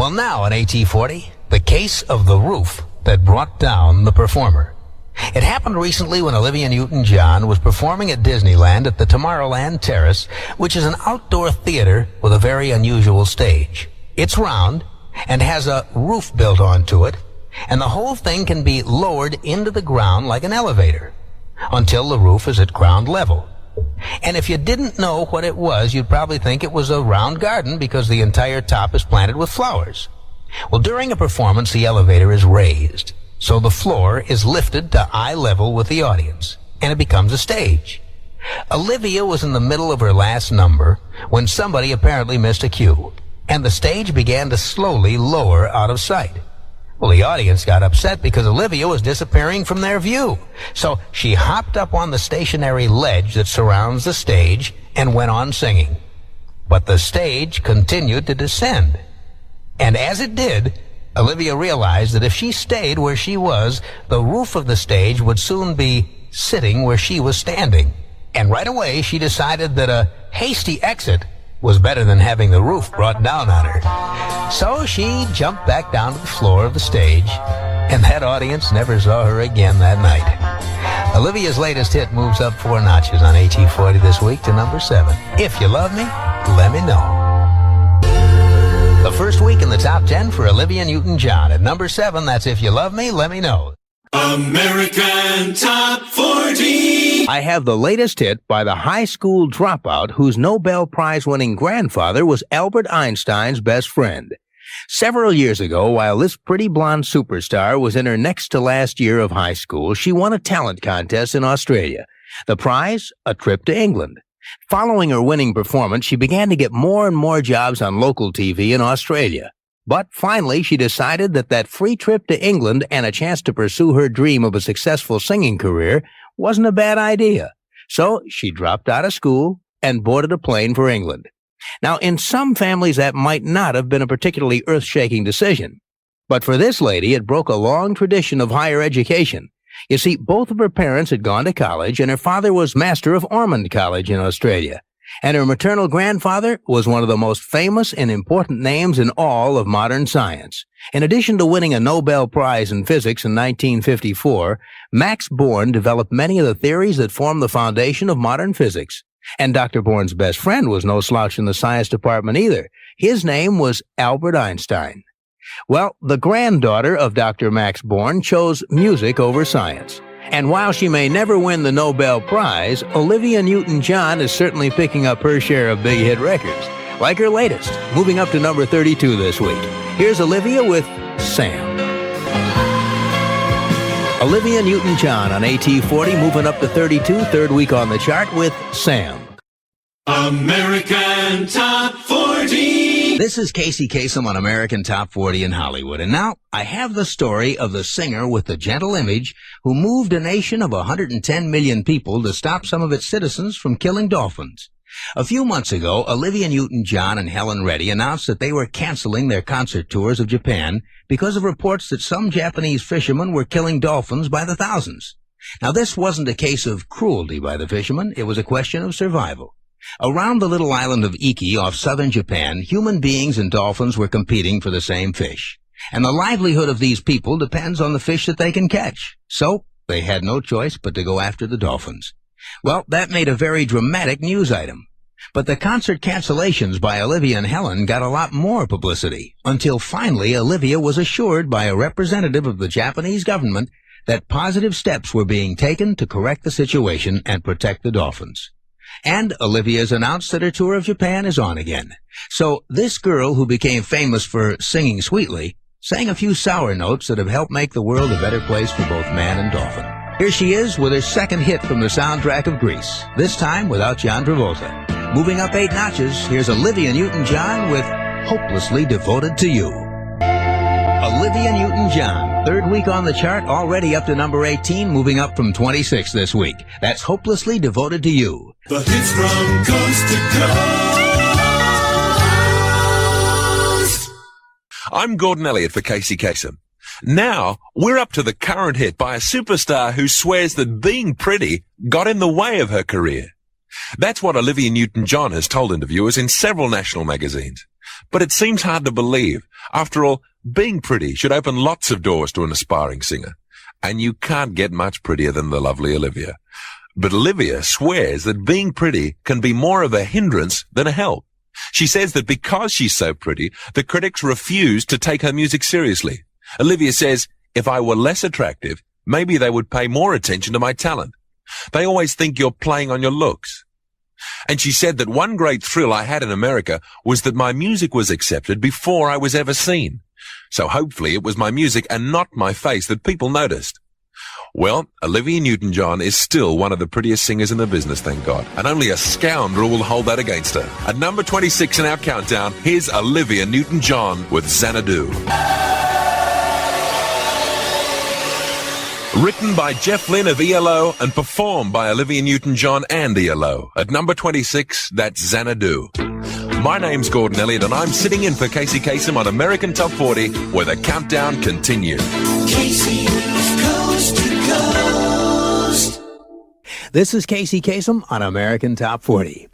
Well, now on AT40, the case of the roof that brought down the performer. It happened recently when Olivia Newton-John was performing at Disneyland at the Tomorrowland Terrace, which is an outdoor theater with a very unusual stage. It's round and has a roof built onto it, and the whole thing can be lowered into the ground like an elevator until the roof is at ground level. And if you didn't know what it was, you'd probably think it was a round garden because the entire top is planted with flowers. Well, during a performance, the elevator is raised, so the floor is lifted to eye level with the audience, and it becomes a stage. Olivia was in the middle of her last number when somebody apparently missed a cue, and the stage began to slowly lower out of sight. Well, the audience got upset because Olivia was disappearing from their view. So she hopped up on the stationary ledge that surrounds the stage and went on singing. But the stage continued to descend. And as it did, Olivia realized that if she stayed where she was, the roof of the stage would soon be sitting where she was standing. And right away, she decided that a hasty exit was better than having the roof brought down on her. So she jumped back down to the floor of the stage, and that audience never saw her again that night. Olivia's latest hit moves up 4 notches on AT40 this week to number 7. If you love me, let me know. The first week in the top 10 for Olivia Newton-John. At number 7, that's If You Love Me, Let Me Know. American Top 40. I have the latest hit by the high school dropout whose Nobel Prize-winning grandfather was Albert Einstein's best friend. Several years ago, while this pretty blonde superstar was in her next to last year of high school, she won a talent contest in Australia. The prize? A trip to England. Following her winning performance, she began to get more and more jobs on local TV in Australia. But finally, she decided that free trip to England and a chance to pursue her dream of a successful singing career wasn't a bad idea. So she dropped out of school and boarded a plane for England. Now, in some families, that might not have been a particularly earth-shaking decision. But for this lady, it broke a long tradition of higher education. You see, both of her parents had gone to college, and her father was master of Ormond College in Australia. And her maternal grandfather was one of the most famous and important names in all of modern science. In addition to winning a Nobel Prize in physics in 1954, Max Born developed many of the theories that form the foundation of modern physics. And Dr. Born's best friend was no slouch in the science department either. His name was Albert Einstein. Well, the granddaughter of Dr. Max Born chose music over science. And while she may never win the Nobel Prize, Olivia Newton-John is certainly picking up her share of big hit records, like her latest, moving up to number 32 this week. Here's Olivia with Sam. Olivia Newton-John on AT40, moving up to 32, third week on the chart with Sam. American Top 40. This is Casey Kasem on American Top 40 in Hollywood. And now I have the story of the singer with the gentle image who moved a nation of 110 million people to stop some of its citizens from killing dolphins. A few months ago, Olivia Newton-John and Helen Reddy announced that they were canceling their concert tours of Japan because of reports that some Japanese fishermen were killing dolphins by the thousands. Now, this wasn't a case of cruelty by the fishermen. It was a question of survival. Around the little island of Iki off southern Japan, human beings and dolphins were competing for the same fish. And the livelihood of these people depends on the fish that they can catch. So they had no choice but to go after the dolphins. Well, that made a very dramatic news item. But the concert cancellations by Olivia and Helen got a lot more publicity, until finally Olivia was assured by a representative of the Japanese government that positive steps were being taken to correct the situation and protect the dolphins. And Olivia's announced that her tour of Japan is on again. So this girl, who became famous for singing sweetly, sang a few sour notes that have helped make the world a better place for both man and dolphin. Here she is with her second hit from the soundtrack of Grease, this time without John Travolta. Moving up 8 notches, here's Olivia Newton-John with Hopelessly Devoted to You. Olivia Newton-John, third week on the chart, already up to number 18, moving up from 26 this week. That's Hopelessly Devoted to You. The hits from coast to coast. I'm Gordon Elliott for Casey Kasem. Now, we're up to the current hit by a superstar who swears that being pretty got in the way of her career. That's what Olivia Newton-John has told interviewers in several national magazines. But it seems hard to believe. After all, being pretty should open lots of doors to an aspiring singer. And you can't get much prettier than the lovely Olivia. But Olivia swears that being pretty can be more of a hindrance than a help. She says that because she's so pretty, the critics refuse to take her music seriously. Olivia says, if I were less attractive, maybe they would pay more attention to my talent. They always think you're playing on your looks. And she said that one great thrill I had in America was that my music was accepted before I was ever seen. So hopefully it was my music and not my face that people noticed. Well, Olivia Newton-John is still one of the prettiest singers in the business, thank God. And only a scoundrel will hold that against her. At number 26 in our countdown, here's Olivia Newton-John with Xanadu. Written by Jeff Lynne of ELO and performed by Olivia Newton-John and ELO. At number 26, that's Xanadu. My name's Gordon Elliott and I'm sitting in for Casey Kasem on American Top 40, where the countdown continues. Casey's Coast to Coast. This is Casey Kasem on American Top 40.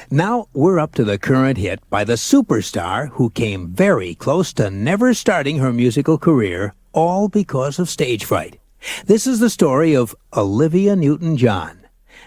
Now we're up to the current hit by the superstar who came very close to never starting her musical career, all because of stage fright. This is the story of Olivia Newton-John.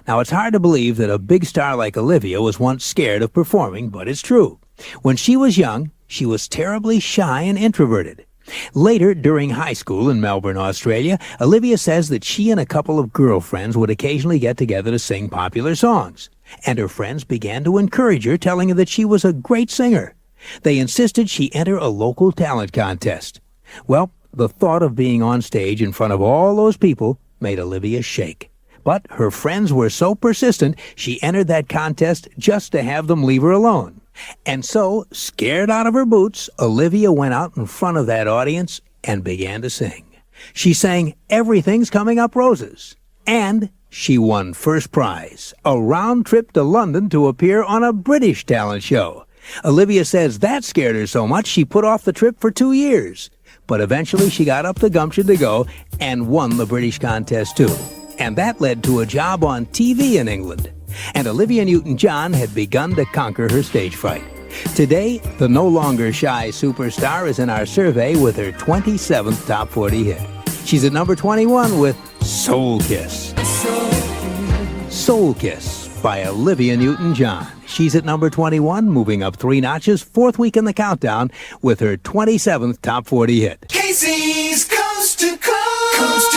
Now, it's hard to believe that a big star like Olivia was once scared of performing, but it's true. When she was young, she was terribly shy and introverted. Later, during high school in Melbourne, Australia, Olivia says that she and a couple of girlfriends would occasionally get together to sing popular songs. And her friends began to encourage her, telling her that she was a great singer. They insisted she enter a local talent contest. Well, the thought of being on stage in front of all those people made Olivia shake. But her friends were so persistent, she entered that contest just to have them leave her alone. And so, scared out of her boots, Olivia went out in front of that audience and began to sing. She sang Everything's Coming Up Roses. And she won first prize, a round trip to London to appear on a British talent show. Olivia says that scared her so much she put off the trip for 2 years. But eventually she got up the gumption to go and won the British contest too. And that led to a job on TV in England. And Olivia Newton-John had begun to conquer her stage fright. Today, the no longer shy superstar is in our survey with her 27th Top 40 hit. She's at number 21 with Soul Kiss. Soul Kiss by Olivia Newton-John. She's at number 21, moving up 3 notches, 4th week in the countdown with her 27th Top 40 hit. Casey's Coast to Coast.